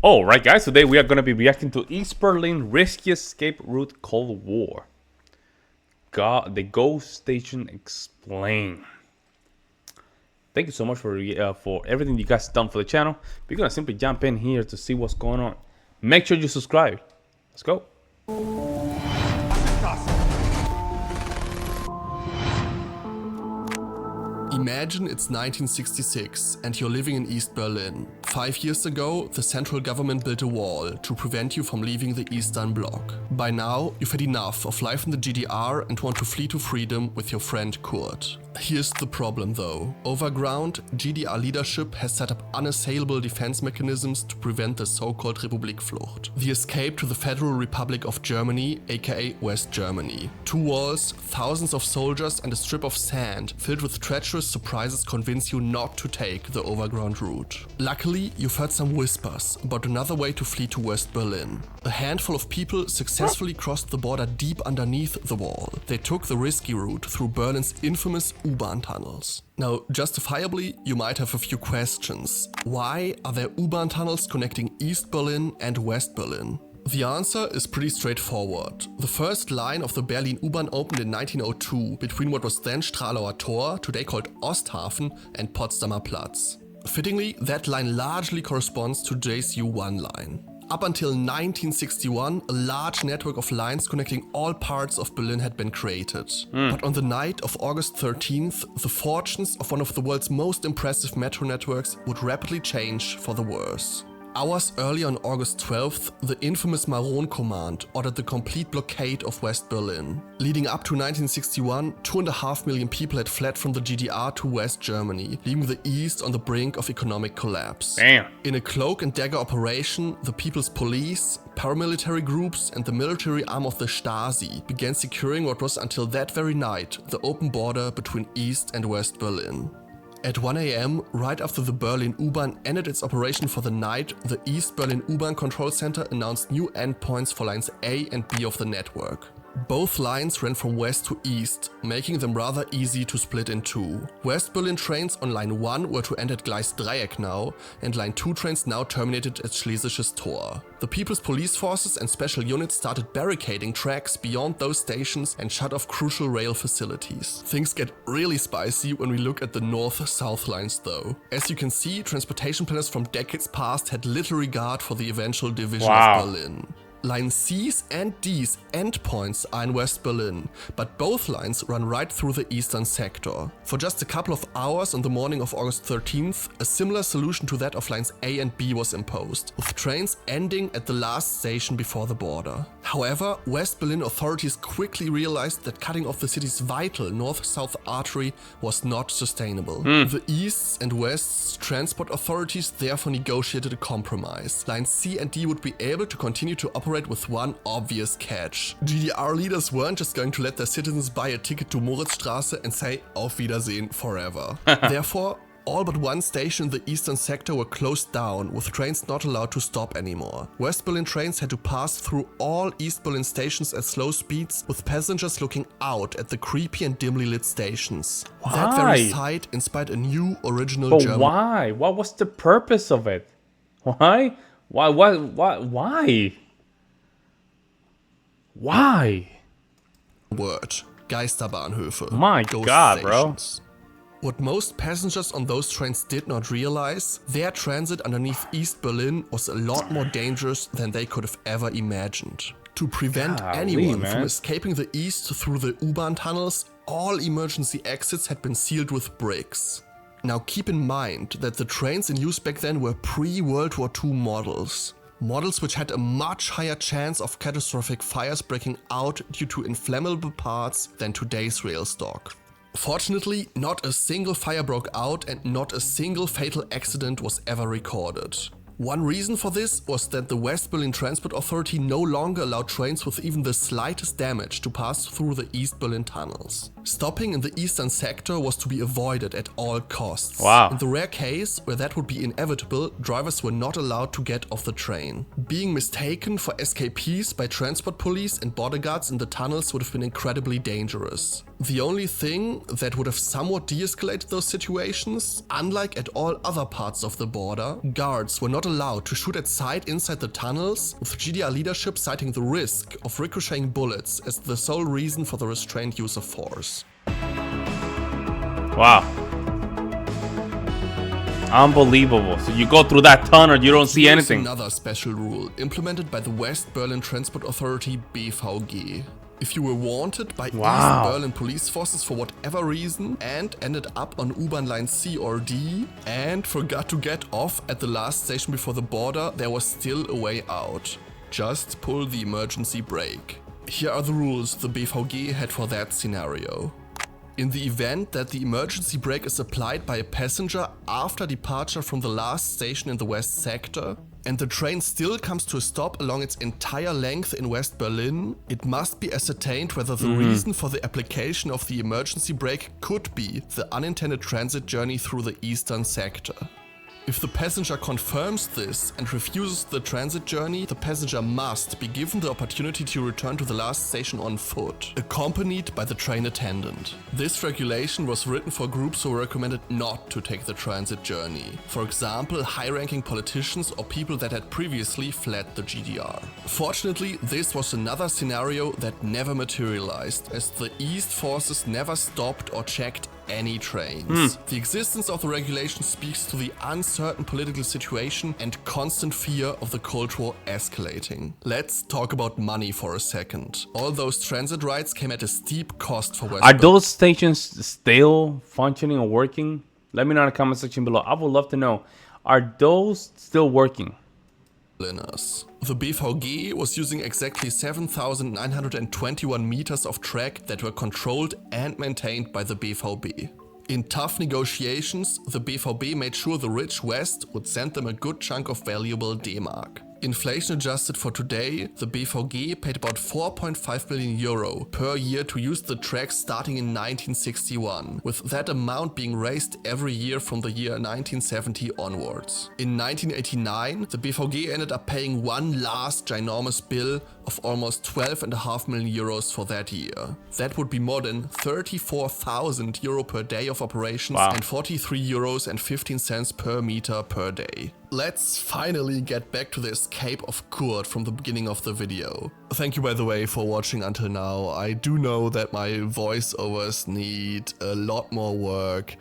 Alright guys, today we are going to be reacting to East Berlin Riskiest Escape Route Cold War. The Ghost Station Explained. Thank you so much for everything you guys done for the channel. We're going to simply jump in here to see what's going on. Make sure you subscribe. Let's go. Imagine it's 1966 and you're living in East Berlin. 5 years ago, the central government built a wall to prevent you from leaving the Eastern Bloc. By now, you've had enough of life in the GDR and want to flee to freedom with your friend Kurt. Here's the problem though. Overground, GDR leadership has set up unassailable defense mechanisms to prevent the so-called Republikflucht, the escape to the Federal Republic of Germany, aka West Germany. 2 walls, thousands of soldiers and a strip of sand filled with treacherous surprises convince you not to take the overground route. Luckily, you've heard some whispers about another way to flee to West Berlin. A handful of people successfully crossed the border deep underneath the wall. They took the risky route through Berlin's infamous U-Bahn tunnels. Now, justifiably, you might have a few questions. Why are there U-Bahn tunnels connecting East Berlin and West Berlin? The answer is pretty straightforward. The first line of the Berlin U-Bahn opened in 1902 between what was then Stralauer Tor, today called Osthafen, and Potsdamer Platz. Fittingly, that line largely corresponds to today's U1 line. Up until 1961, a large network of lines connecting all parts of Berlin had been created. But on the night of August 13th, the fortunes of one of the world's most impressive metro networks would rapidly change for the worse. Hours earlier on August 12th, the infamous Maron Command ordered the complete blockade of West Berlin. Leading up to 1961, 2.5 million people had fled from the GDR to West Germany, leaving the East on the brink of economic collapse. Damn. In a cloak and dagger operation, the People's Police, paramilitary groups and the military arm of the Stasi began securing what was until that very night the open border between East and West Berlin. At 1 AM, right after the Berlin U-Bahn ended its operation for the night, the East Berlin U-Bahn Control Center announced new endpoints for lines A and B of the network. Both lines ran from west to east, making them rather easy to split in two. West Berlin trains on line 1 were to end at Gleis Dreiecknau, and line 2 trains now terminated at Schlesisches Tor. The People's Police Forces and special units started barricading tracks beyond those stations and shut off crucial rail facilities. Things get really spicy when we look at the north-south lines though. As you can see, transportation planners from decades past had little regard for the eventual division of Berlin. Line C's and D's endpoints are in West Berlin, but both lines run right through the eastern sector. For just a couple of hours on the morning of August 13th, a similar solution to that of lines A and B was imposed, with trains ending at the last station before the border. However, West Berlin authorities quickly realized that cutting off the city's vital north-south artery was not sustainable. The East's and West's transport authorities therefore negotiated a compromise. Lines C and D would be able to continue to operate with one obvious catch. GDR leaders weren't just going to let their citizens buy a ticket to Moritzstraße and say Auf Wiedersehen forever. Therefore, all but one station in the eastern sector were closed down, with trains not allowed to stop anymore. West Berlin trains had to pass through all East Berlin stations at slow speeds, with passengers looking out at the creepy and dimly lit stations. Why? That very sight inspired a new original But German. why? What was the purpose of it? Why? Why? Why? Word. Geisterbahnhöfe. My Ghost God, stations. What most passengers on those trains did not realize, their transit underneath East Berlin was a lot more dangerous than they could have ever imagined. To prevent anyone from escaping the east through the U-Bahn tunnels, all emergency exits had been sealed with bricks. Now keep in mind that the trains in use back then were pre-World War II models. Models which had a much higher chance of catastrophic fires breaking out due to inflammable parts than today's rail stock. Fortunately, not a single fire broke out and not a single fatal accident was ever recorded. One reason for this was that the West Berlin Transport Authority no longer allowed trains with even the slightest damage to pass through the East Berlin tunnels. Stopping in the eastern sector was to be avoided at all costs. Wow. In the rare case where that would be inevitable, drivers were not allowed to get off the train. Being mistaken for escapees by transport police and border guards in the tunnels would have been incredibly dangerous. The only thing that would have somewhat de-escalated those situations, unlike at all other parts of the border, guards were not allowed to shoot at sight inside the tunnels, with GDR leadership citing the risk of ricocheting bullets as the sole reason for the restrained use of force. Wow. Unbelievable. So you go through that tunnel, you don't see Here's anything. Another special rule implemented by the West Berlin Transport Authority BVG. If you were wanted by East Berlin police forces for whatever reason and ended up on U-Bahn line C or D and forgot to get off at the last station before the border, there was still a way out. Just pull the emergency brake. Here are the rules the BVG had for that scenario. In the event that the emergency brake is applied by a passenger after departure from the last station in the West sector, and the train still comes to a stop along its entire length in West Berlin, it must be ascertained whether the reason for the application of the emergency brake could be the unintended transit journey through the eastern sector. If the passenger confirms this and refuses the transit journey, the passenger must be given the opportunity to return to the last station on foot, accompanied by the train attendant. This regulation was written for groups who were recommended not to take the transit journey. For example, high-ranking politicians or people that had previously fled the GDR. Fortunately, this was another scenario that never materialized, as the East forces never stopped or checked any trains. The existence of the regulation speaks to the uncertain political situation and constant fear of the Cold War escalating. Let's talk about money for a second. All those transit rides came at a steep cost for West Are Berlin. those stations still functioning or working? Let me know in the comment section below. I would love to know. Are those still working? The BVG was using exactly 7,921 meters of track that were controlled and maintained by the BVB. In tough negotiations, the BVB made sure the rich West would send them a good chunk of valuable D-Mark. Inflation adjusted for today, the BVG paid about 4.5 million euro per year to use the tracks starting in 1961, with that amount being raised every year from the year 1970 onwards. In 1989, the BVG ended up paying one last ginormous bill of almost 12.5 million euros for that year. That would be more than 34,000 euro per day of operations and 43 euros and 15 cents per meter per day. Let's finally get back to the escape of Kurt from the beginning of the video. Thank you, by the way, for watching until now. I do know that my voiceovers need a lot more work,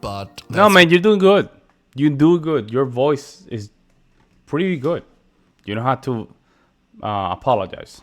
but No, man, you're doing good. You do good. Your voice is pretty good. You know how to apologize.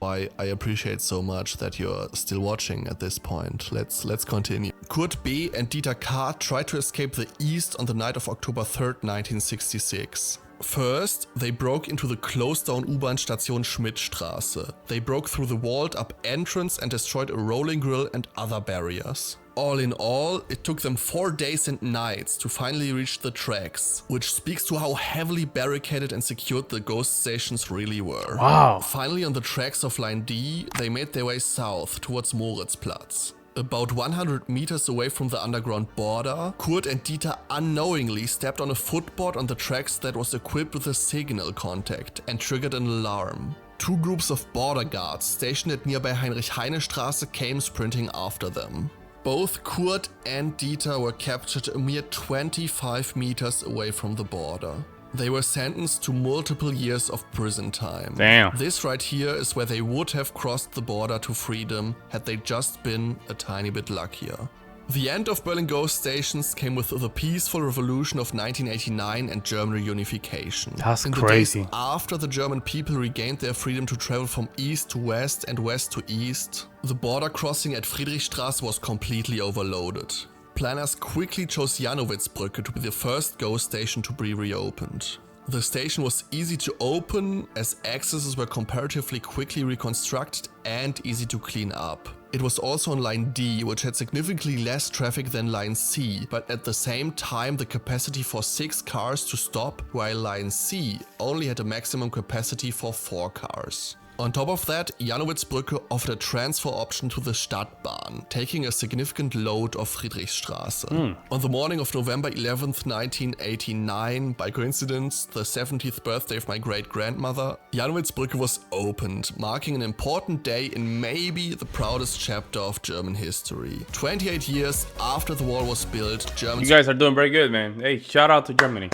why I appreciate so much that you're still watching at this point. Let's continue. Kurt B. and Dieter K. tried to escape the east on the night of October 3rd, 1966. First, they broke into the closed-down U-Bahn Station Schmidtstraße. They broke through the walled-up entrance and destroyed a rolling grill and other barriers. All in all, it took them 4 days and nights to finally reach the tracks, which speaks to how heavily barricaded and secured the ghost stations really were. Wow. Finally, on the tracks of Line D, they made their way south towards Moritzplatz. About 100 meters away from the underground border, Kurt and Dieter unknowingly stepped on a footboard on the tracks that was equipped with a signal contact and triggered an alarm. 2 groups of border guards stationed at nearby Heinrich-Heine-Straße came sprinting after them. Both Kurt and Dieter were captured a mere 25 meters away from the border. They were sentenced to multiple years of prison time. Damn. This right here is where they would have crossed the border to freedom had they just been a tiny bit luckier. The end of Berlin ghost stations came with the peaceful revolution of 1989 and German reunification. That's In the crazy. days after the German people regained their freedom to travel from east to west and west to east, the border crossing at Friedrichstraße was completely overloaded. Planners quickly chose Janowitzbrücke to be the first ghost station to be reopened. The station was easy to open as accesses were comparatively quickly reconstructed and easy to clean up. It was also on Line D, which had significantly less traffic than Line C, but at the same time the capacity for 6 cars to stop, while Line C only had a maximum capacity for 4 cars. On top of that, Jannowitzbrücke offered a transfer option to the Stadtbahn, taking a significant load of Friedrichstraße. On the morning of November 11th, 1989, by coincidence, the 70th birthday of my great-grandmother, Jannowitzbrücke was opened, marking an important day in maybe the proudest chapter of German history. 28 years after the wall was built, Germans... You guys are doing very good, man. Hey, shout out to Germany.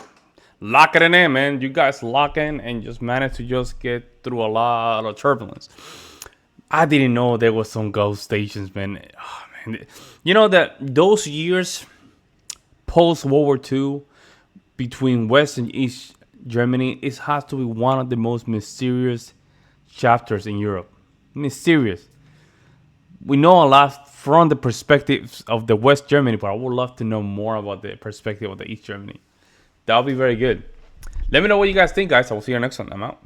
Lock it in, man. You guys lock in and just managed to just get through a lot of turbulence. I didn't know there was some ghost stations, man. Oh, man. You know that those years post World War II between West and East Germany, it has to be one of the most mysterious chapters in Europe. Mysterious. We know a lot from the perspectives of the West Germany, but I would love to know more about the perspective of the East Germany. That'll be very good. Let me know what you guys think, guys. I will see you next one. I'm out.